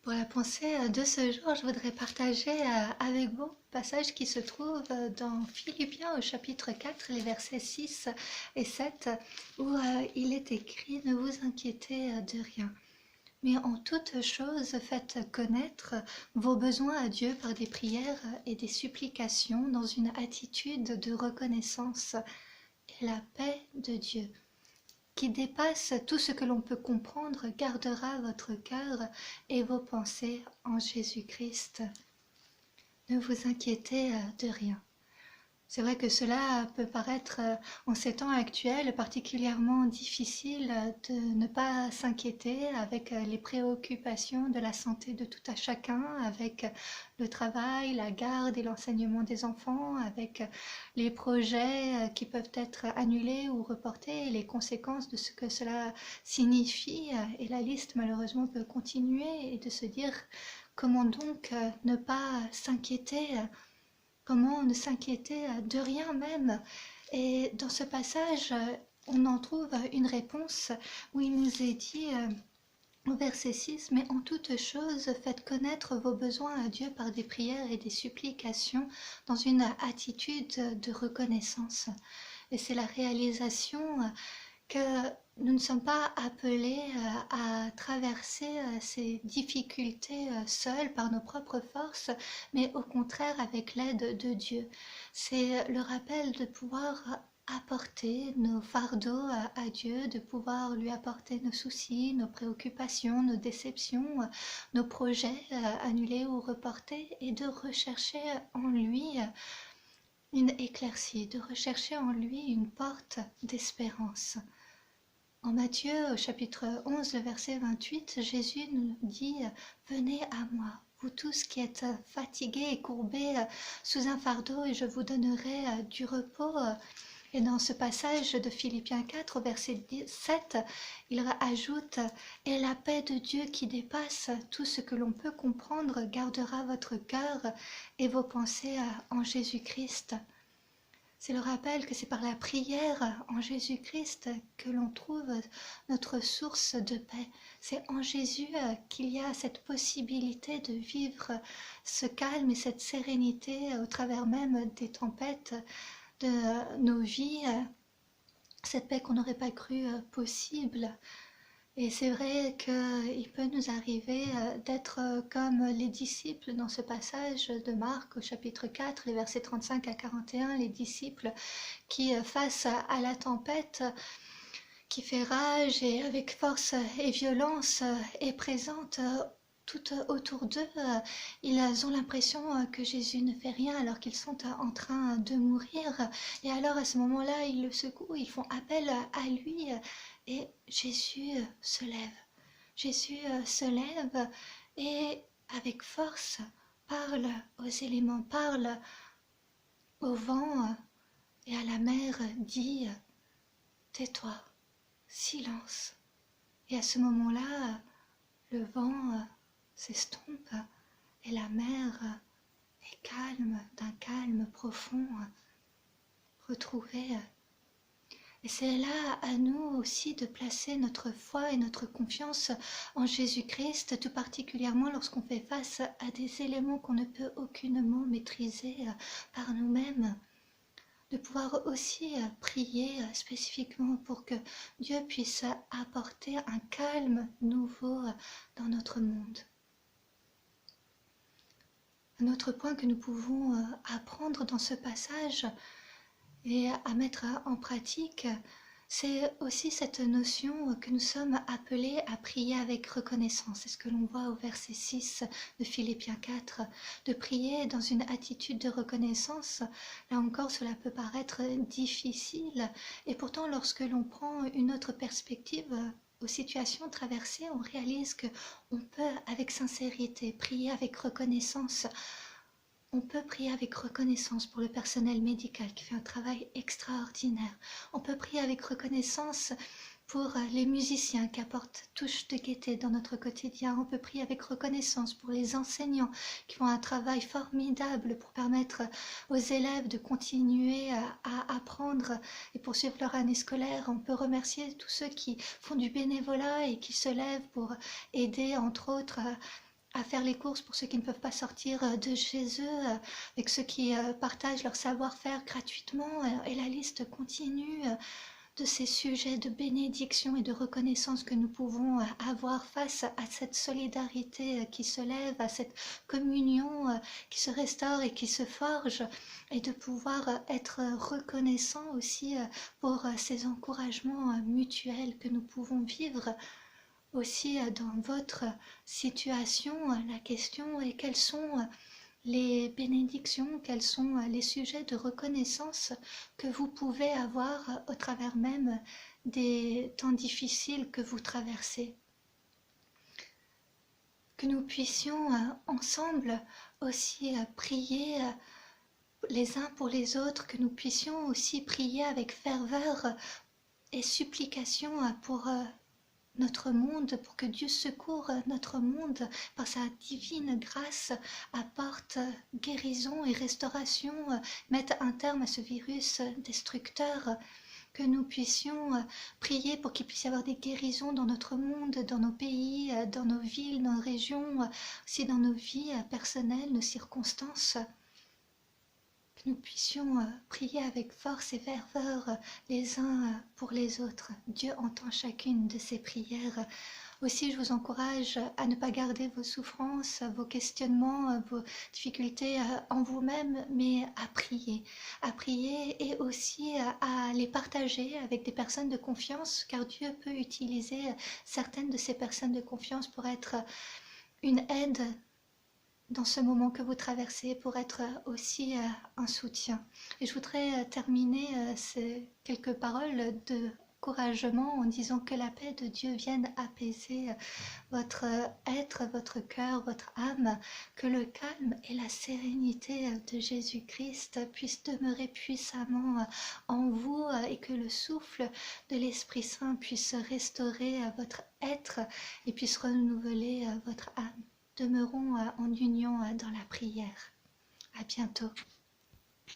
Pour la pensée de ce jour, je voudrais partager avec vous un passage qui se trouve dans Philippiens au chapitre 4, les versets 6 et 7, où il est écrit « Ne vous inquiétez de rien, mais en toute chose faites connaître vos besoins à Dieu par des prières et des supplications dans une attitude de reconnaissance, et la paix de Dieu, qui dépasse tout ce que l'on peut comprendre, gardera votre cœur et vos pensées en Jésus-Christ. Ne vous inquiétez de rien. » C'est vrai que cela peut paraître, en ces temps actuels, particulièrement difficile de ne pas s'inquiéter avec les préoccupations de la santé de tout à chacun, avec le travail, la garde et l'enseignement des enfants, avec les projets qui peuvent être annulés ou reportés et les conséquences de ce que cela signifie. Et la liste, malheureusement, peut continuer et de se dire comment donc ne pas s'inquiéter. Comment ne s'inquiéter de rien même? Et dans ce passage, on en trouve une réponse où il nous est dit au verset 6, « Mais en toute chose, faites connaître vos besoins à Dieu par des prières et des supplications dans une attitude de reconnaissance. » Et c'est la réalisation que nous ne sommes pas appelés à traverser ces difficultés seuls par nos propres forces, mais au contraire avec l'aide de Dieu. C'est le rappel de pouvoir apporter nos fardeaux à Dieu, de pouvoir lui apporter nos soucis, nos préoccupations, nos déceptions, nos projets annulés ou reportés, et de rechercher en lui une éclaircie, de rechercher en lui une porte d'espérance. En Matthieu, au chapitre 11, le verset 28, Jésus nous dit « Venez à moi, vous tous qui êtes fatigués et courbés sous un fardeau, et je vous donnerai du repos. » Et dans ce passage de Philippiens 4, au verset 7, il ajoute « Et la paix de Dieu qui dépasse tout ce que l'on peut comprendre gardera votre cœur et vos pensées en Jésus-Christ. » C'est le rappel que c'est par la prière en Jésus-Christ que l'on trouve notre source de paix. C'est en Jésus qu'il y a cette possibilité de vivre ce calme et cette sérénité au travers même des tempêtes de nos vies, cette paix qu'on n'aurait pas cru possible. Et c'est vrai qu'il peut nous arriver d'être comme les disciples dans ce passage de Marc au chapitre 4, les versets 35 à 41, les disciples qui, face à la tempête qui fait rage et avec force et violence est présente tout autour d'eux, ils ont l'impression que Jésus ne fait rien alors qu'ils sont en train de mourir. Et alors à ce moment-là, ils le secouent, ils font appel à lui et Jésus se lève. Jésus se lève et avec force parle aux éléments, parle au vent et à la mer, dit « Tais-toi, silence ». Et à ce moment-là, le vent s'estompe et la mer est calme, d'un calme profond, retrouvé. Et c'est là à nous aussi de placer notre foi et notre confiance en Jésus-Christ, tout particulièrement lorsqu'on fait face à des éléments qu'on ne peut aucunement maîtriser par nous-mêmes. De pouvoir aussi prier spécifiquement pour que Dieu puisse apporter un calme nouveau dans notre monde. Un autre point que nous pouvons apprendre dans ce passage et à mettre en pratique, c'est aussi cette notion que nous sommes appelés à prier avec reconnaissance. C'est ce que l'on voit au verset 6 de Philippiens 4, de prier dans une attitude de reconnaissance. Là encore, cela peut paraître difficile, et pourtant lorsque l'on prend une autre perspective aux situations traversées, on réalise qu'on peut avec sincérité prier avec reconnaissance. On peut prier avec reconnaissance pour le personnel médical qui fait un travail extraordinaire. On peut prier avec reconnaissance pour les musiciens qui apportent touche de gaieté dans notre quotidien. On peut prier avec reconnaissance pour les enseignants qui font un travail formidable pour permettre aux élèves de continuer à apprendre et poursuivre leur année scolaire. On peut remercier tous ceux qui font du bénévolat et qui se lèvent pour aider, entre autres, à faire les courses pour ceux qui ne peuvent pas sortir de chez eux, avec ceux qui partagent leur savoir-faire gratuitement, et la liste continue de ces sujets de bénédiction et de reconnaissance que nous pouvons avoir face à cette solidarité qui se lève, à cette communion qui se restaure et qui se forge, et de pouvoir être reconnaissant aussi pour ces encouragements mutuels que nous pouvons vivre. Aussi dans votre situation, la question est quelles sont les bénédictions, quels sont les sujets de reconnaissance que vous pouvez avoir au travers même des temps difficiles que vous traversez. Que nous puissions ensemble aussi prier les uns pour les autres, que nous puissions aussi prier avec ferveur et supplication pour notre monde, pour que Dieu secoure notre monde par sa divine grâce, apporte guérison et restauration, mette un terme à ce virus destructeur, que nous puissions prier pour qu'il puisse y avoir des guérisons dans notre monde, dans nos pays, dans nos villes, dans nos régions, aussi dans nos vies personnelles, nos circonstances. Que nous puissions prier avec force et ferveur les uns pour les autres. Dieu entend chacune de ces prières. Aussi, je vous encourage à ne pas garder vos souffrances, vos questionnements, vos difficultés en vous-même, mais à prier et aussi à les partager avec des personnes de confiance, car Dieu peut utiliser certaines de ces personnes de confiance pour être une aide dans ce moment que vous traversez, pour être aussi un soutien. Et je voudrais terminer ces quelques paroles de encouragement en disant que la paix de Dieu vienne apaiser votre être, votre cœur, votre âme, que le calme et la sérénité de Jésus-Christ puissent demeurer puissamment en vous, et que le souffle de l'Esprit Saint puisse restaurer votre être et puisse renouveler votre âme. Demeurons en union dans la prière. À bientôt.